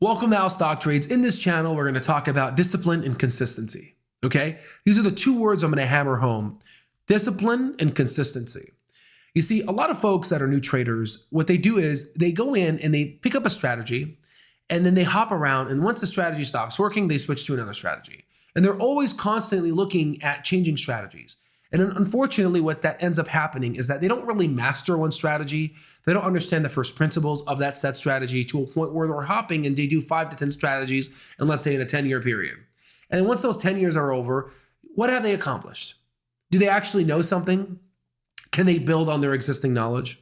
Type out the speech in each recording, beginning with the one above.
Welcome to How Stock Trades. In this channel, we're going to talk about discipline and consistency. Okay? These are the two words I'm going to hammer home. Discipline and consistency. You see, a lot of folks that are new traders, what they do is they go in and they pick up a strategy and then they hop around. And once the strategy stops working, they switch to another strategy. And they're always constantly looking at changing strategies. And unfortunately, what that ends up happening is that they don't really master one strategy. They don't understand the first principles of that set strategy to a point where they're hopping and they do 5 to 10 strategies, and let's say in a 10-year period. And once those 10 years are over, what have they accomplished? Do they actually know something? Can they build on their existing knowledge?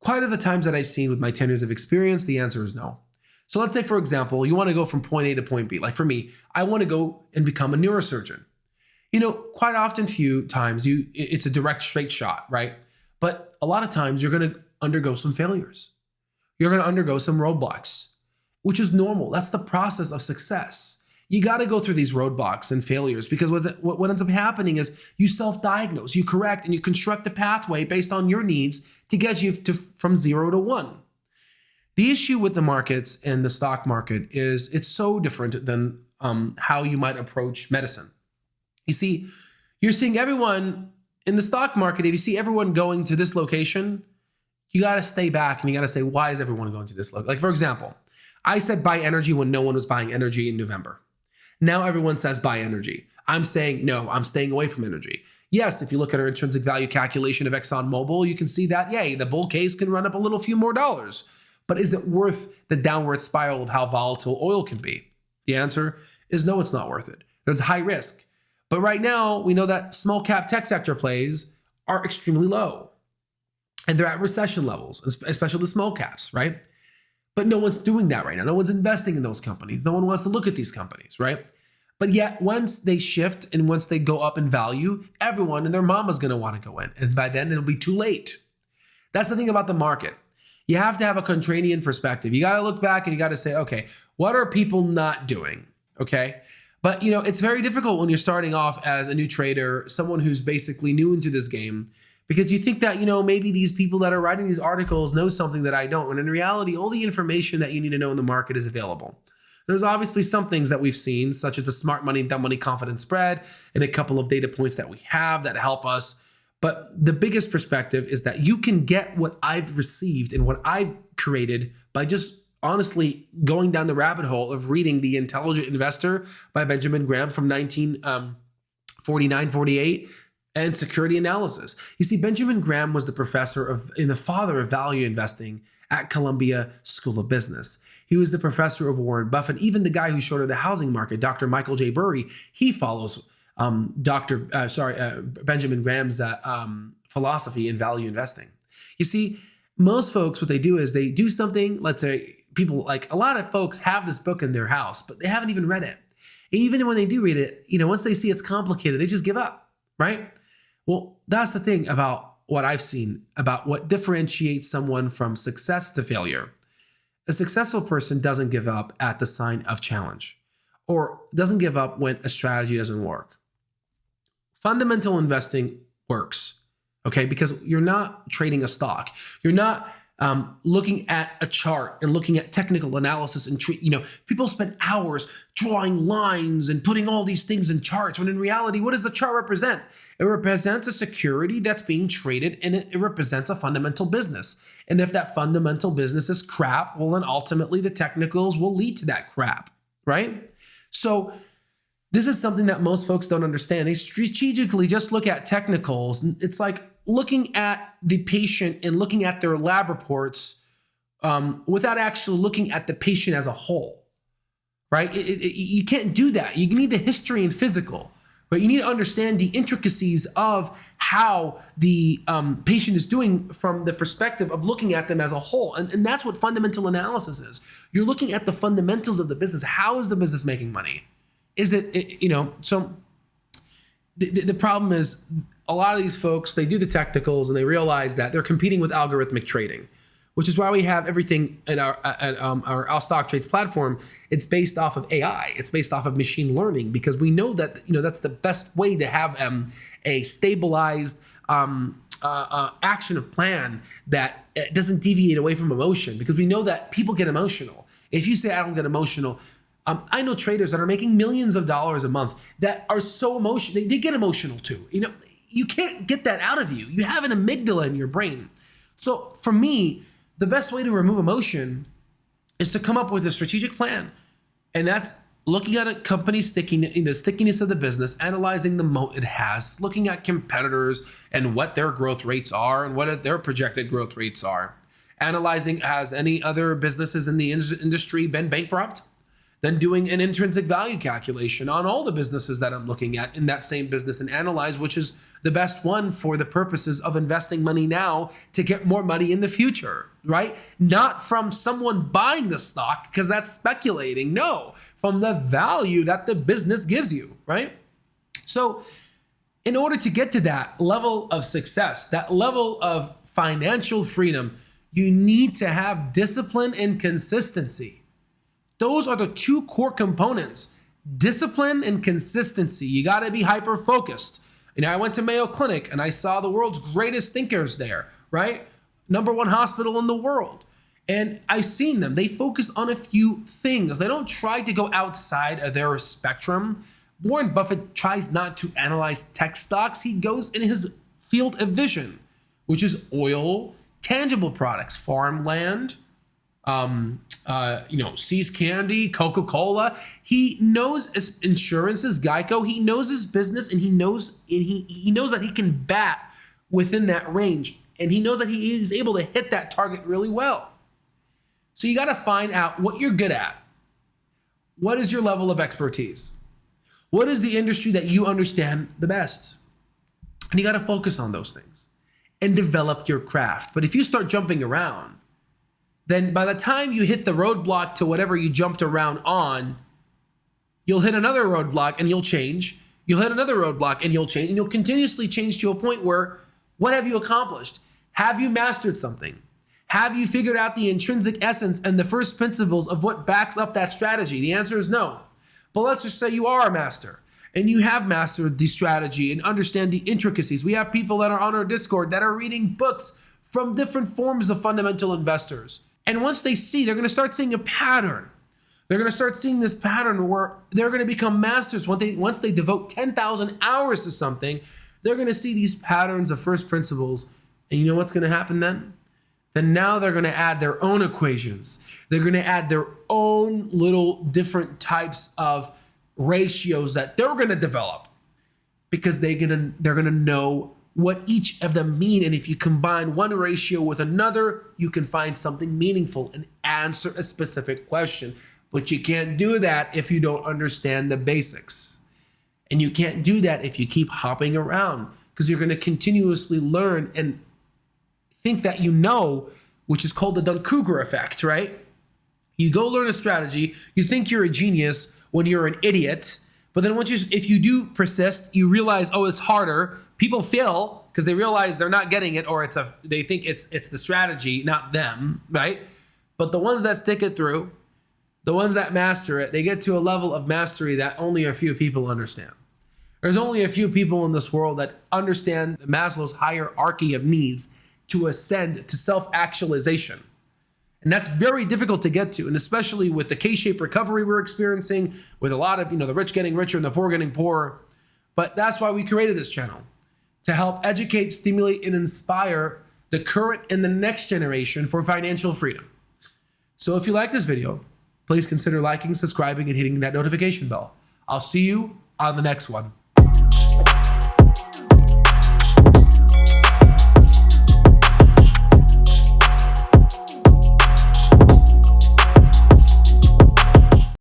Quite a the times that I've seen with my 10 years of experience, the answer is no. So let's say, for example, you want to go from point A to point B. Like for me, I want to go and become a neurosurgeon. You know, quite often, few times, it's a direct, straight shot, right? But a lot of times, you're going to undergo some failures. You're going to undergo some roadblocks, which is normal. That's the process of success. You got to go through these roadblocks and failures because what ends up happening is you self-diagnose, you correct, and you construct a pathway based on your needs to get you from 0 to 1. The issue with the markets and the stock market is it's so different than how you might approach medicine. You see, you're seeing everyone in the stock market. If you see everyone going to this location, you got to stay back and you got to say, why is everyone going to this location? Like, for example, I said buy energy when no one was buying energy in November. Now everyone says buy energy. I'm saying, no, I'm staying away from energy. Yes, if you look at our intrinsic value calculation of ExxonMobil, you can see that, yay, the bull case can run up a few more dollars. But is it worth the downward spiral of how volatile oil can be? The answer is no, it's not worth it. There's high risk. But right now, we know that small cap tech sector plays are extremely low. And they're at recession levels, especially the small caps, right? But no one's doing that right now. No one's investing in those companies. No one wants to look at these companies, right? But yet, once they shift and once they go up in value, everyone and their mama's going to want to go in. And by then, it'll be too late. That's the thing about the market. You have to have a contrarian perspective. You got to look back and you got to say, okay, what are people not doing? Okay. But, you know, it's very difficult when you're starting off as a new trader, someone who's basically new into this game, because you think that, you know, maybe these people that are writing these articles know something that I don't. When in reality, all the information that you need to know in the market is available. There's obviously some things that we've seen, such as the smart money, dumb money confidence spread, and a couple of data points that we have that help us. But the biggest perspective is that you can get what I've received and what I've created by just honestly going down the rabbit hole of reading The Intelligent Investor by Benjamin Graham from 1949-48 and security analysis. You see, Benjamin Graham was the professor and the father of value investing at Columbia School of Business. He was the professor of Warren Buffett. Even the guy who showed her the housing market, Dr. Michael J. Burry, he follows Benjamin Graham's philosophy in value investing. You see, most folks, what they do is they do something, let's say, people like a lot of folks have this book in their house, but they haven't even read it. Even when they do read it, you know, once they see it's complicated, they just give up, right? Well, that's the thing about what I've seen about what differentiates someone from success to failure. A successful person doesn't give up at the sign of challenge or doesn't give up when a strategy doesn't work. Fundamental investing works, okay? Because you're not trading a stock. You're not looking at a chart and looking at technical analysis and people spend hours drawing lines and putting all these things in charts when in reality, what does the chart represent? It represents a security that's being traded and it represents a fundamental business. And if that fundamental business is crap, well, then ultimately the technicals will lead to that crap, right? So this is something that most folks don't understand. They strategically just look at technicals. It's like looking at the patient and looking at their lab reports without actually looking at the patient as a whole, right? You can't do that. You need the history and physical, right? You need to understand the intricacies of how the patient is doing from the perspective of looking at them as a whole. And that's what fundamental analysis is. You're looking at the fundamentals of the business. How is the business making money? Is so the problem is a lot of these folks, they do the technicals and they realize that they're competing with algorithmic trading, which is why we have everything in our stock trades platform. It's based off of AI. It's based off of machine learning because we know that, that's the best way to have a stabilized action of plan that doesn't deviate away from emotion, because we know that people get emotional. If you say, I don't get emotional, I know traders that are making millions of dollars a month that are so emotional. They get emotional too. You can't get that out of you. You have an amygdala in your brain. So for me, the best way to remove emotion is to come up with a strategic plan. And that's looking at a company's the stickiness of the business, analyzing the moat it has, looking at competitors and what their growth rates are and what their projected growth rates are. Analyzing, has any other businesses in the industry been bankrupt? Then doing an intrinsic value calculation on all the businesses that I'm looking at in that same business and analyze which is the best one for the purposes of investing money now to get more money in the future, right? Not from someone buying the stock, because that's speculating. No, from the value that the business gives you, right? So in order to get to that level of success, that level of financial freedom, you need to have discipline and consistency. Those are the two core components, discipline and consistency. You got to be hyper-focused. I went to Mayo Clinic and I saw the world's greatest thinkers there, right? #1 hospital in the world. And I've seen them. They focus on a few things. They don't try to go outside of their spectrum. Warren Buffett tries not to analyze tech stocks. He goes in his field of vision, which is oil, tangible products, farmland, See's Candy, Coca-Cola. He knows insurances, Geico. He knows his business, and he knows that he can bat within that range, and he knows that he is able to hit that target really well. So you got to find out what you're good at. What is your level of expertise? What is the industry that you understand the best? And you got to focus on those things and develop your craft. But if you start jumping around, then by the time you hit the roadblock to whatever you jumped around on, you'll hit another roadblock and you'll change. You'll hit another roadblock and you'll change. And you'll continuously change to a point where, what have you accomplished? Have you mastered something? Have you figured out the intrinsic essence and the first principles of what backs up that strategy? The answer is no. But let's just say you are a master and you have mastered the strategy and understand the intricacies. We have people that are on our Discord that are reading books from different forms of fundamental investors. And once they see, they're going to start seeing a pattern. They're going to start seeing this pattern where they're going to become masters. Once they devote 10,000 hours to something, they're going to see these patterns of first principles. And you know what's going to happen then? Then now they're going to add their own equations. They're going to add their own little different types of ratios that they're going to develop, because they're going to know what each of them mean. And if you combine one ratio with another, you can find something meaningful and answer a specific question. But you can't do that if you don't understand the basics. And you can't do that if you keep hopping around, because you're going to continuously learn and think that you know, which is called the Dunning-Kruger effect, right? You go learn a strategy, you think you're a genius when you're an idiot, but then if you do persist, you realize, oh, it's harder. People fail because they realize they're not getting it, or they think it's the strategy, not them, right? But the ones that stick it through, the ones that master it, they get to a level of mastery that only a few people understand. There's only a few people in this world that understand Maslow's hierarchy of needs to ascend to self-actualization. And that's very difficult to get to, and especially with the K-shaped recovery we're experiencing, with a lot of the rich getting richer and the poor getting poorer. But that's why we created this channel, to help educate, stimulate, and inspire the current and the next generation for financial freedom. So if you like this video, please consider liking, subscribing, and hitting that notification bell. I'll see you on the next one.